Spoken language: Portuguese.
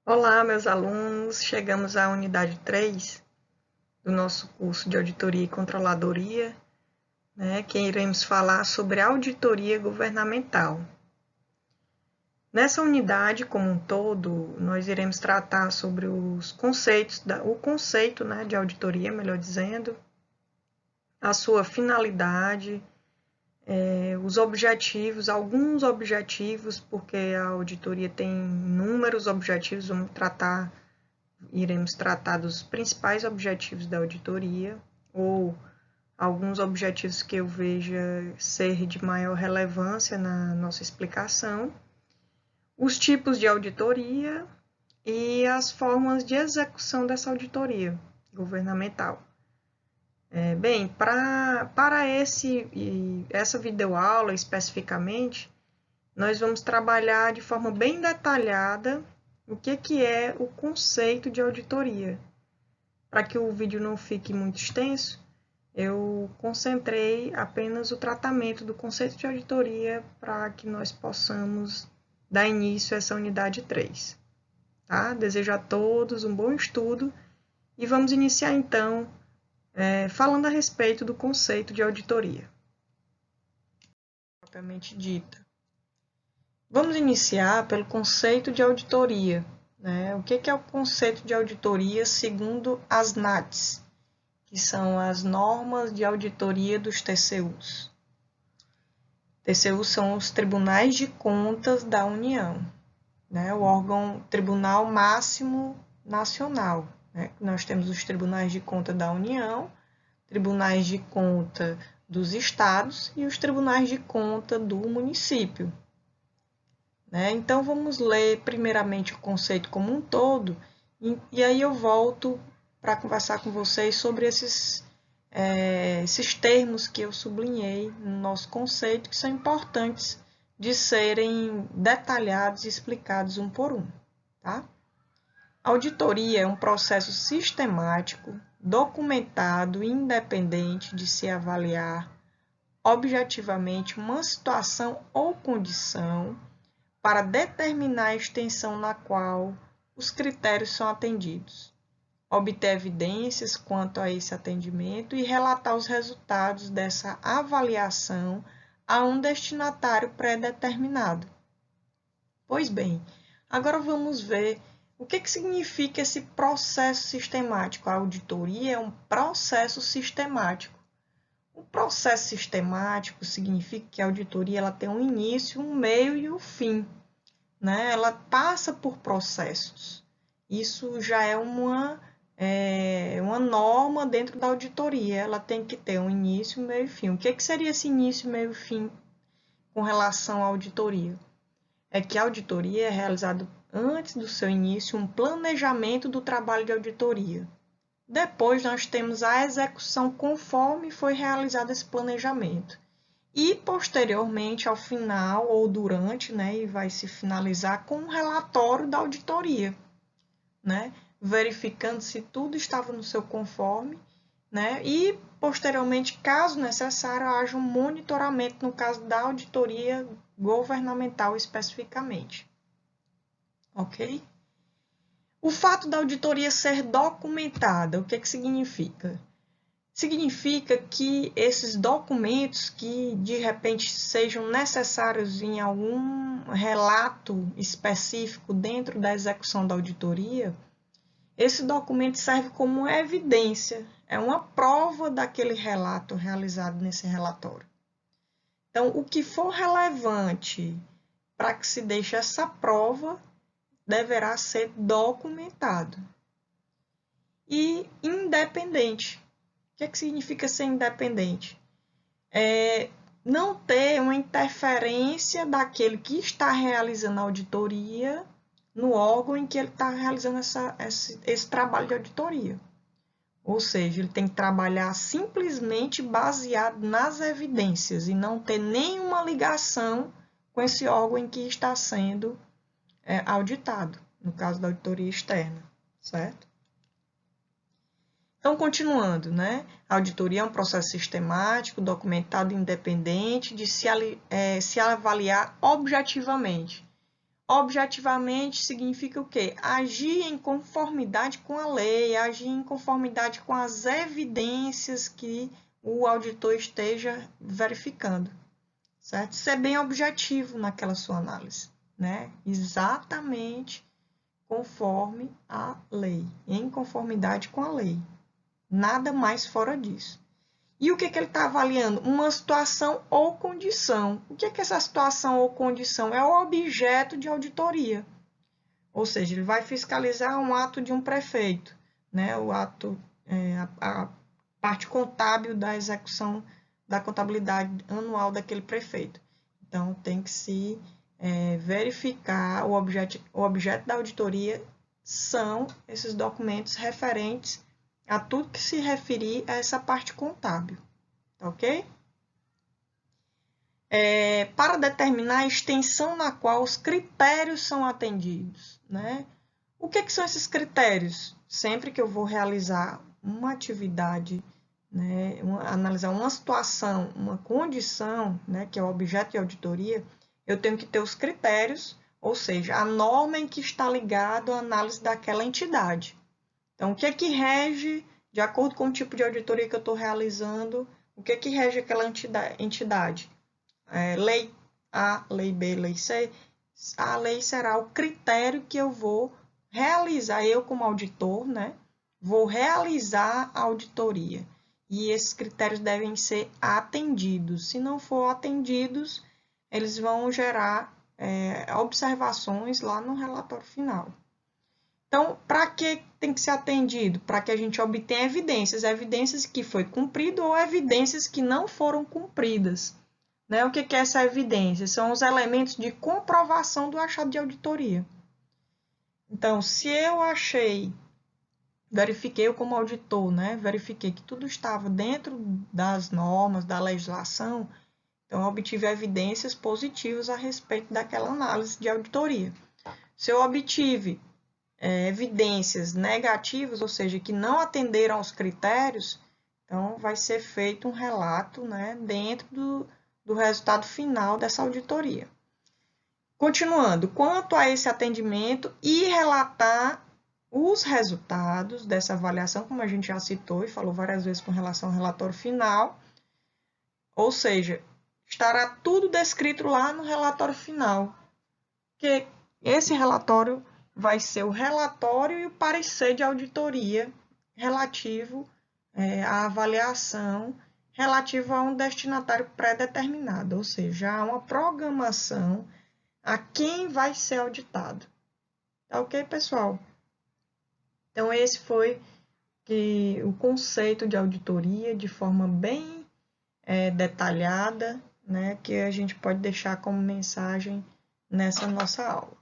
Olá, meus alunos. Chegamos à unidade 3 do nosso curso de Auditoria e Controladoria, que iremos falar sobre auditoria governamental. Nessa unidade, como um todo, nós iremos tratar sobre os conceitos, o conceito de auditoria, melhor dizendo, a sua finalidade, os objetivos, alguns objetivos, porque a auditoria tem inúmeros objetivos, iremos tratar dos principais objetivos da auditoria, ou alguns objetivos que eu veja ser de maior relevância na nossa explicação, os tipos de auditoria e as formas de execução dessa auditoria governamental. Bem, para essa videoaula especificamente, nós vamos trabalhar de forma bem detalhada o que é o conceito de auditoria. Para que o vídeo não fique muito extenso, eu concentrei apenas o tratamento do conceito de auditoria para que nós possamos dar início a essa unidade 3. Tá? Desejo a todos um bom estudo e vamos iniciar então falando a respeito do conceito de auditoria. Propriamente dita. Vamos iniciar pelo conceito de auditoria. O que é o conceito de auditoria segundo as NATs, que são as normas de auditoria dos TCUs. TCUs são os Tribunais de Contas da União, o órgão Tribunal Máximo Nacional. Nós temos os Tribunais de Conta da União, Tribunais de Conta dos Estados e os Tribunais de Conta do município. Então, vamos ler primeiramente o conceito como um todo, e aí eu volto para conversar com vocês sobre esses termos que eu sublinhei no nosso conceito, que são importantes de serem detalhados e explicados um por um. Tá? A auditoria é um processo sistemático, documentado e independente de se avaliar objetivamente uma situação ou condição para determinar a extensão na qual os critérios são atendidos, obter evidências quanto a esse atendimento e relatar os resultados dessa avaliação a um destinatário pré-determinado. Pois bem, agora vamos ver o que significa esse processo sistemático. A auditoria é um processo sistemático. O processo sistemático significa que a auditoria ela tem um início, um meio e um fim. Ela passa por processos. Isso já é uma norma dentro da auditoria. Ela tem que ter um início, meio e fim. O que seria esse início, meio e fim com relação à auditoria? É que a auditoria é realizada antes do seu início um planejamento do trabalho de auditoria. Depois, nós temos a execução conforme foi realizado esse planejamento. E, posteriormente, ao final ou durante, e vai se finalizar com um relatório da auditoria, verificando se tudo estava no seu conforme, e, posteriormente, caso necessário, haja um monitoramento no caso da auditoria governamental especificamente. Ok? O fato da auditoria ser documentada, o que significa? Significa que esses documentos que, de repente, sejam necessários em algum relato específico dentro da execução da auditoria, esse documento serve como evidência, é uma prova daquele relato realizado nesse relatório. Então, o que for relevante para que se deixe essa prova deverá ser documentado. E independente. O que significa ser independente? Não ter uma interferência daquele que está realizando a auditoria no órgão em que ele está realizando esse trabalho de auditoria. Ou seja, ele tem que trabalhar simplesmente baseado nas evidências e não ter nenhuma ligação com esse órgão em que está sendo auditado, no caso da auditoria externa, certo? Então, continuando, a auditoria é um processo sistemático, documentado, independente, de se avaliar objetivamente. Objetivamente significa o quê? Agir em conformidade com a lei, agir em conformidade com as evidências que o auditor esteja verificando, certo? Ser bem objetivo naquela sua análise, né? Exatamente conforme a lei, em conformidade com a lei. Nada mais fora disso. E o que ele está avaliando? Uma situação ou condição. O que é essa situação ou condição? É o objeto de auditoria. Ou seja, ele vai fiscalizar um ato de um prefeito, né? O ato, a parte contábil da execução da contabilidade anual daquele prefeito. Então, tem que se verificar o objeto da auditoria são esses documentos referentes a tudo que se referir a essa parte contábil, tá ok? Para determinar a extensão na qual os critérios são atendidos, né? O que são esses critérios? Sempre que eu vou realizar uma atividade, né, analisar uma situação, uma condição, né, que é o objeto de auditoria, eu tenho que ter os critérios, ou seja, a norma em que está ligado a análise daquela entidade. Então, o que é que rege, de acordo com o tipo de auditoria que eu estou realizando, o que é que rege aquela entidade? Lei A, lei B, lei C. A lei será o critério que eu vou realizar, eu como auditor, né? Vou realizar a auditoria. E esses critérios devem ser atendidos. Se não for atendidos, eles vão gerar observações lá no relatório final. Então, para que tem que ser atendido? Para que a gente obtenha evidências que foi cumprido ou evidências que não foram cumpridas. Né? O que é essa evidência? São os elementos de comprovação do achado de auditoria. Então, se eu verifiquei eu como auditor, né? Verifiquei que tudo estava dentro das normas, da legislação, então eu obtive evidências positivas a respeito daquela análise de auditoria. Se eu obtive evidências negativas, ou seja, que não atenderam aos critérios, então vai ser feito um relato, né, dentro do resultado final dessa auditoria. Continuando, quanto a esse atendimento e relatar os resultados dessa avaliação, como a gente já citou e falou várias vezes com relação ao relatório final, ou seja, estará tudo descrito lá no relatório final, que esse relatório vai ser o relatório e o parecer de auditoria relativo à avaliação relativo a um destinatário pré-determinado, ou seja, há uma programação a quem vai ser auditado. Tá ok, pessoal? Então, esse foi o conceito de auditoria de forma bem detalhada, né, que a gente pode deixar como mensagem nessa nossa aula.